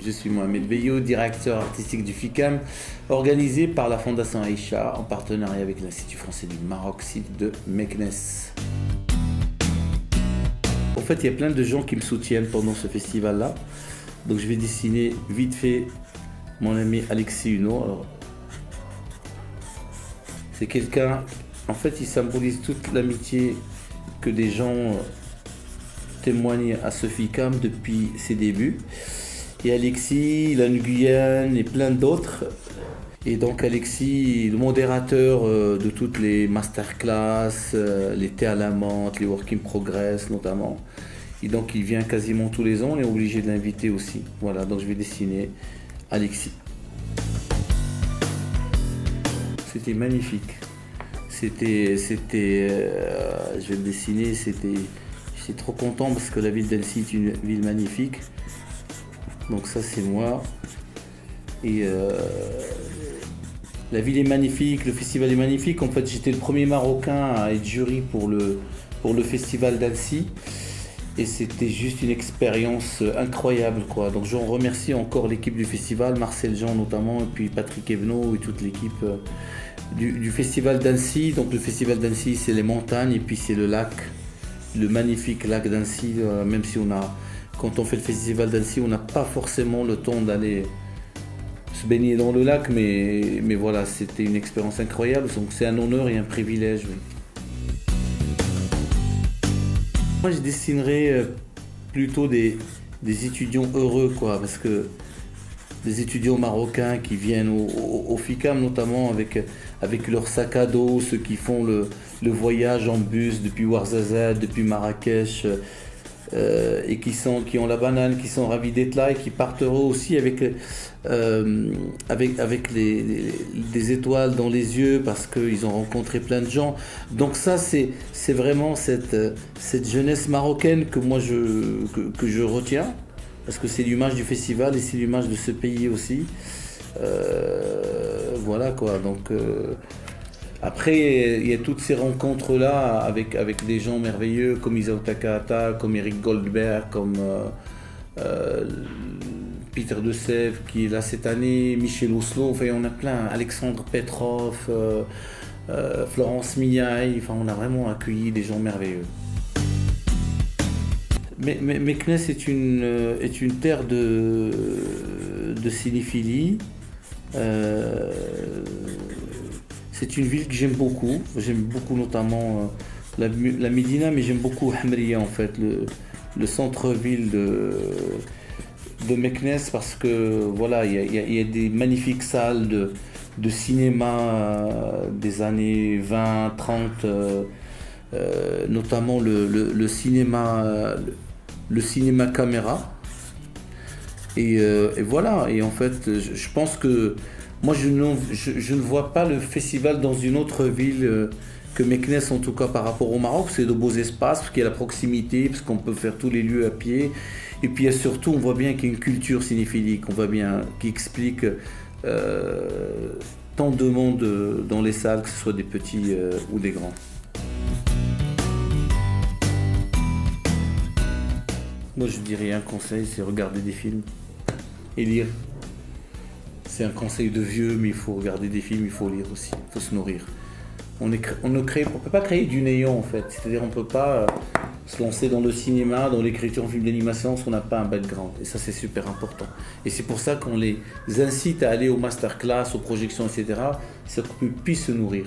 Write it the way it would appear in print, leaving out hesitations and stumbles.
Je suis Mohamed Beyo, directeur artistique du FICAM, organisé par la Fondation Aïcha en partenariat avec l'Institut français du Maroc, site de Meknes. En fait, il y a plein de gens qui me soutiennent pendant ce festival-là. Donc je vais dessiner vite fait mon ami Alexis Huneau. Alors, c'est quelqu'un, en fait, il symbolise toute l'amitié que des gens témoignent à ce FICAM depuis ses débuts. Et Alexis, il a une Guyane et plein d'autres. Et donc Alexis, le modérateur de toutes les masterclass, les thés à la menthe, les work in progress notamment. Et donc il vient quasiment tous les ans, on est obligé de l'inviter aussi. Voilà, donc je vais dessiner Alexis. C'était magnifique. Je vais le dessiner, j'étais trop content parce que la ville d'Annecy est une ville magnifique. Donc ça c'est moi. Et la ville est magnifique, le festival est magnifique. En fait, j'étais le premier Marocain à être jury pour le festival d'Annecy. Et c'était juste une expérience incroyable, quoi. Donc j'en remercie encore l'équipe du festival, Marcel Jean notamment, et puis Patrick Evenot et toute l'équipe du festival d'Annecy. Donc le festival d'Annecy, c'est les montagnes et puis c'est le lac, le magnifique lac d'Annecy. Même si quand on fait le festival d'Annecy, on n'a pas forcément le temps d'aller se baigner dans le lac, mais voilà, c'était une expérience incroyable. Donc c'est un honneur et un privilège. Oui. Moi, je dessinerais plutôt des étudiants heureux, quoi, parce que des étudiants marocains qui viennent au FICAM, notamment avec leur sac à dos, ceux qui font le voyage en bus depuis Ouarzazate, depuis Marrakech, et qui ont la banane, qui sont ravis d'être là et qui partent heureux aussi avec des étoiles dans les yeux parce qu'ils ont rencontré plein de gens. Donc ça, c'est vraiment cette jeunesse marocaine que moi que je retiens, parce que c'est l'image du festival et c'est l'image de ce pays aussi. Voilà quoi. Donc après, il y a toutes ces rencontres-là avec des gens merveilleux comme Isao Takahata, comme Eric Goldberg, comme Peter De Sève qui est là cette année, Michel Oslo, enfin on a plein, Alexandre Petrov, Florence Miaille, enfin on a vraiment accueilli des gens merveilleux. Mais Meknes est une terre de cinéphilie. C'est une ville que j'aime beaucoup. J'aime beaucoup notamment la Médina, mais j'aime beaucoup Hamriya en fait, le centre-ville de Meknes, parce que voilà, il y a des magnifiques salles de cinéma des années 20, 30, notamment le cinéma caméra. Et voilà, et en fait, je pense que moi, je ne vois pas le festival dans une autre ville que Meknes, en tout cas par rapport au Maroc. C'est de beaux espaces, parce qu'il y a la proximité, parce qu'on peut faire tous les lieux à pied. Et puis surtout, on voit bien qu'il y a une culture cinéphilique, on voit bien, qui explique tant de monde dans les salles, que ce soit des petits ou des grands. Moi, je dirais un conseil, c'est regarder des films et lire. C'est un conseil de vieux, mais il faut regarder des films, il faut lire aussi, il faut se nourrir. On ne peut pas créer du néant en fait, c'est-à-dire on ne peut pas se lancer dans le cinéma, dans l'écriture en film d'animation si on n'a pas un background. Et ça c'est super important. Et c'est pour ça qu'on les incite à aller aux masterclass, aux projections, etc. C'est pour qu'ils puissent se nourrir.